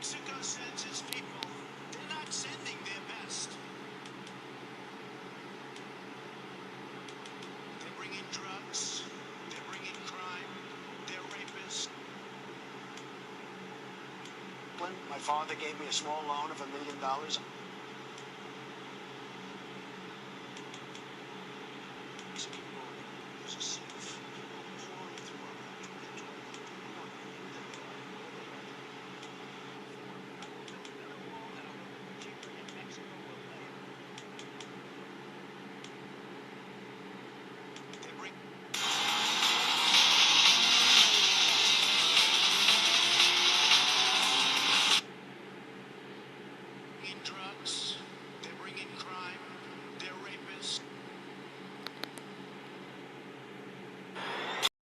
Mexico sends its people. They're not sending their best. They're bringing drugs. They're bringing crime. They're rapists. My father gave me a small loan of $1 million.